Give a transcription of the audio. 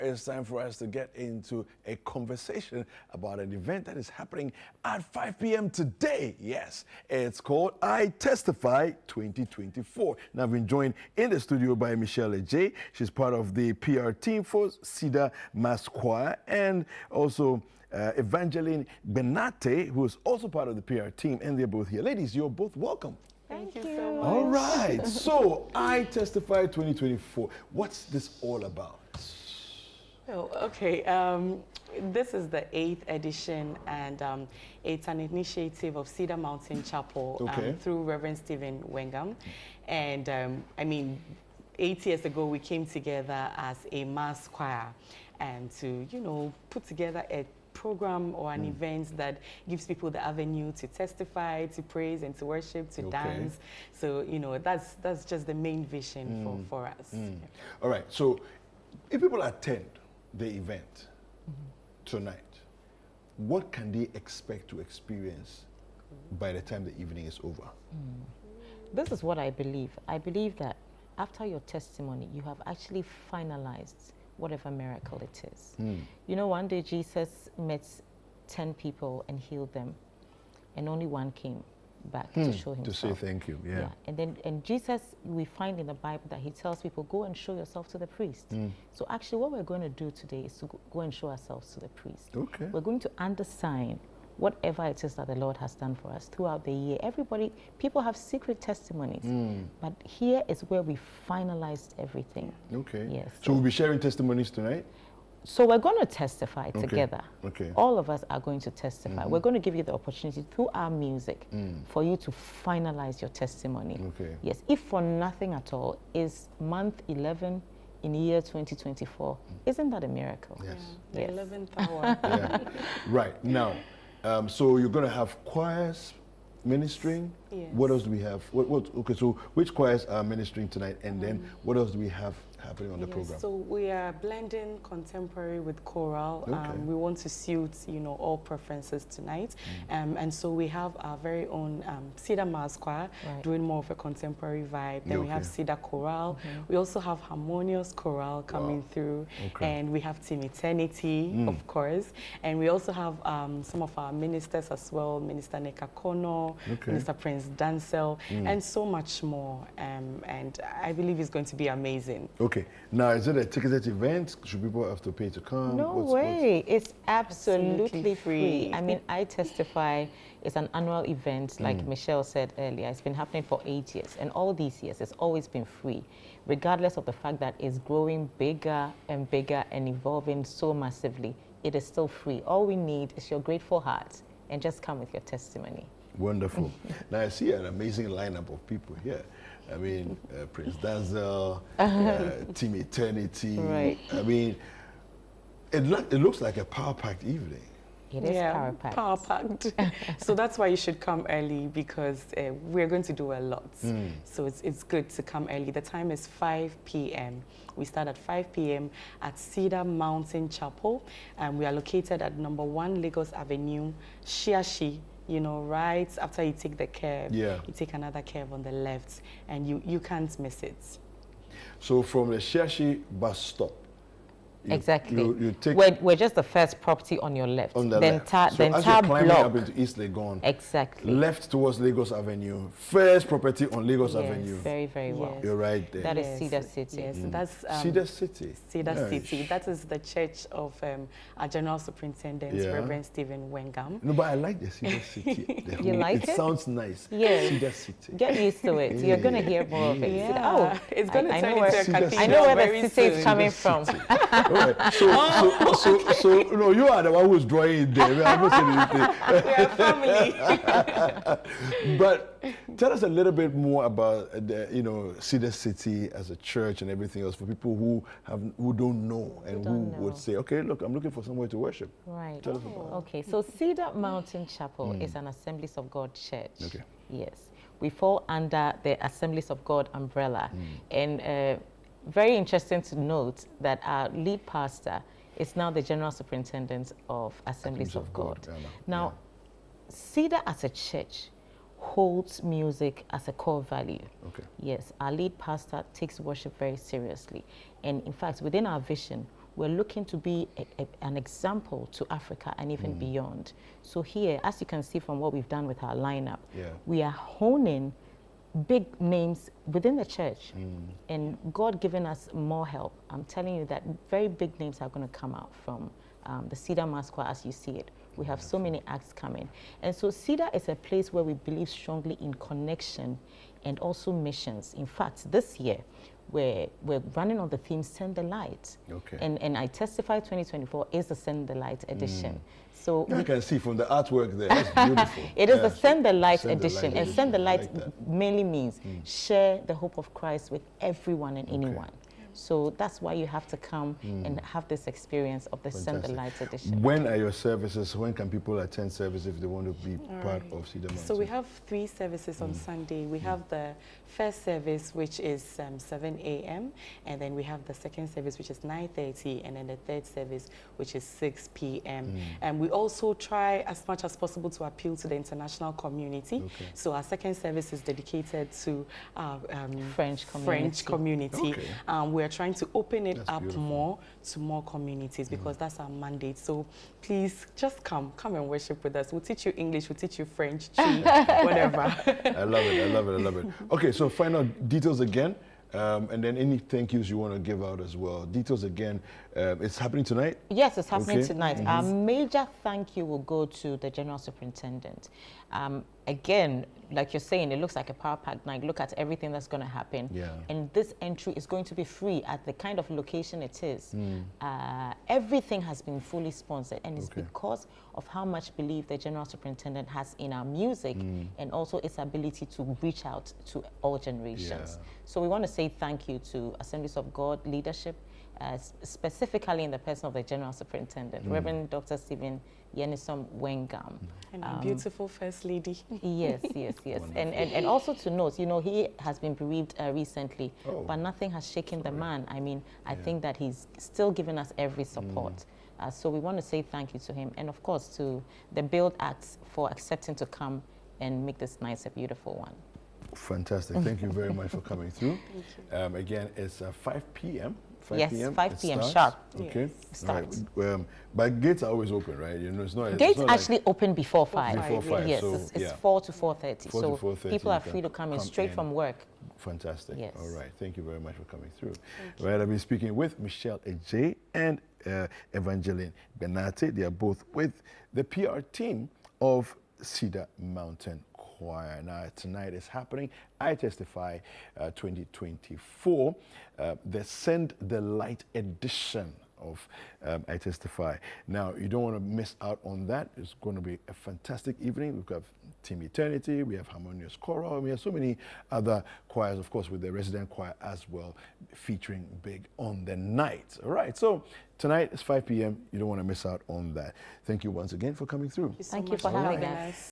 it's time for us to get into a conversation about an event that is happening at 5 p.m. today. Yes, it's called I Testify 2024. Now, I've been joined in the studio by Michelle J. She's part of the PR team for Cedar Mass Choir, and also Evangeline Benate, who is also part of the PR team, and they're both here. Ladies, you're both welcome. Thank you so much. All right, so I Testify 2024. What's this all about? Oh, okay. This is the 8th edition, and it's an initiative of Cedar Mountain Chapel through Reverend Stephen Wengam. And I mean, 8 years ago, we came together as a mass choir and to, you know, put together a program or an event that gives people the avenue to testify, to praise, and to worship, to dance. So, you know, that's just the main vision for us. Yeah. All right, so if people attend the event tonight, what can they expect to experience by the time the evening is over? This is what I believe. I believe that after your testimony, you have actually finalized whatever miracle it is. You know, one day Jesus met 10 people and healed them, and only one came back to show himself. To say thank you, yeah. And Jesus, we find in the Bible that he tells people, go and show yourself to the priest. So actually what we're going to do today is to go and show ourselves to the priest. Okay. We're going to undersign whatever it is that the Lord has done for us throughout the year. People have secret testimonies, but here is where we finalized everything. Okay. Yes. So we'll be sharing testimonies tonight? So we're going to testify together. Okay. All of us are going to testify. We're going to give you the opportunity through our music for you to finalize your testimony. Okay. Yes, if for nothing at all, is month 11 in year 2024. Isn't that a miracle? Yes. The 11th hour. Yeah. Right. Now, so you're going to have choirs ministering? Yes. What else do we have? Okay, so which choirs are ministering tonight, and then what else do we have happening on the program? So we are blending contemporary with choral. We want to suit, you know, all preferences tonight. And so we have our very own Cedar Mass Choir doing more of a contemporary vibe. Then we have Cedar Choral. We also have Harmonious Choral coming through. And we have Team Eternity, of course. And we also have some of our ministers as well, Minister Neka Kono, Minister Prince Dancel, and so much more. And I believe it's going to be amazing. Okay. Now, is it a ticketed event? Should people have to pay to come? No way. It's absolutely free. I mean, I Testify is an annual event, like Michelle said earlier. It's been happening for 8 years, and all these years, it's always been free, regardless of the fact that it's growing bigger and evolving so massively. It is still free. All we need is your grateful heart, and just come with your testimony. Wonderful. Now, I see an amazing lineup of people here. I mean, Prince Dancel, Team Eternity. Right. I mean, it looks like a power-packed evening. It is power-packed. Power-packed. So that's why you should come early, because we're going to do a lot. So it's good to come early. The time is 5 p.m. We start at 5 p.m. at Cedar Mountain Chapel. We are located at number 1 Lagos Avenue, Shiashi. You know, right after you take the curve, you take another curve on the left, and you can't miss it. So from the Shiashi bus stop, exactly. You take we're just the first property on your left. On the left. So the entire as you're climbing block up into East Legon, exactly. Left towards Lagos Avenue, first property on Lagos Avenue. Very, very well. You're right there. That is Cedar City. Yes, that's Cedar City. Cedar City. That is the church of our General Superintendent, Reverend Stephen Wengam. No, but I like the Cedar City. You like it? It sounds nice. Yes. Cedar City. Get used to it. You're going to hear more of it. Yeah. Oh, it's going to turn into a cathedral. I know where very the city soon. is coming from. Right. So no, you are the one who's drawing it there. I'm not saying anything. We are family. But tell us a little bit more about the, you know, Cedar City as a church and everything else for people who don't know and who would say, okay, look, I'm looking for somewhere to worship. Right. Tell us about it. Okay, so Cedar Mountain Chapel is an Assemblies of God church. Okay. Yes. We fall under the Assemblies of God umbrella. And very interesting to note that our lead pastor is now the General Superintendent of Assemblies of God. Now, Cedar as a church holds music as a core value. Okay. Yes, our lead pastor takes worship very seriously. And in fact, within our vision, we're looking to be an example to Africa and even beyond. So here, as you can see from what we've done with our lineup, we are honing big names within the church, and God giving us more help. I'm telling you that very big names are going to come out from the Cedar Mass Choir as you see it. We have so many acts coming. And so Cedar is a place where we believe strongly in connection and also missions. In fact, this year, we're running on the theme Send the Light. Okay. And I Testify 2024 is the Send the Light edition. So I can see from the artwork there, that's beautiful. It is the Send the Light Send the edition. Light And Send the Light like mainly means share the hope of Christ with everyone and anyone. So that's why you have to come and have this experience of the Send the Light edition. When are your services? When can people attend service if they want to be part of Cedar Mountain? So we have 3 services on Sunday. We have the first service, which is 7 a.m. And then we have the second service, which is 9:30. And then the third service, which is 6 p.m. And we also try as much as possible to appeal to the international community. So our second service is dedicated to French community. We're trying to open it up beautiful. more to more communities because that's our mandate. So please just come and worship with us. We'll teach you English, we'll teach you French, whatever. I love it, I love it, I love it. Okay, so final details again, and then any thank yous you want to give out as well. Details again, it's happening tonight? Yes, it's happening tonight. Our major thank you will go to the General Superintendent. Again, like you're saying, it looks like a power-packed night. Look at everything that's going to happen. And this entry is going to be free at the kind of location it is. Everything has been fully sponsored, and it's because of how much belief the General Superintendent has in our music and also its ability to reach out to all generations. So we want to say thank you to Assemblies of God leadership, specifically in the person of the General Superintendent, Reverend Dr. Stephen Yenisom Wengam. And our beautiful First Lady. Yes. And also to note, you know, he has been bereaved recently, but nothing has shaken the man. I mean, I think that he's still giving us every support. So we want to say thank you to him. And of course, to the Build Acts for accepting to come and make this night a beautiful one. Fantastic. Thank you very much for coming through. Again, it's 5 p.m. 5 p.m. sharp. Okay. Start. But gates are always open, right? You know, it's not. Gates it's not actually open before 5. Before 5. Yes, so, it's 4 to 4:30. 4 so to 4:30 people are free to come in straight from work. Fantastic. Yes. All right. Thank you very much for coming through. Right. I've been speaking with Michelle Ejay and Evangeline Benate. They are both with the PR team of Cedar Mountain Choir. Now, tonight is happening. I Testify 2024, the Send the Light edition of I Testify. Now, you don't want to miss out on that. It's going to be a fantastic evening. We've got Team Eternity, we have Harmonious Choral, and we have so many other choirs, of course, with the resident choir as well, featuring big on the night. All right, so tonight is 5 p.m. You don't want to miss out on that. Thank you once again for coming through. Thank you for having us.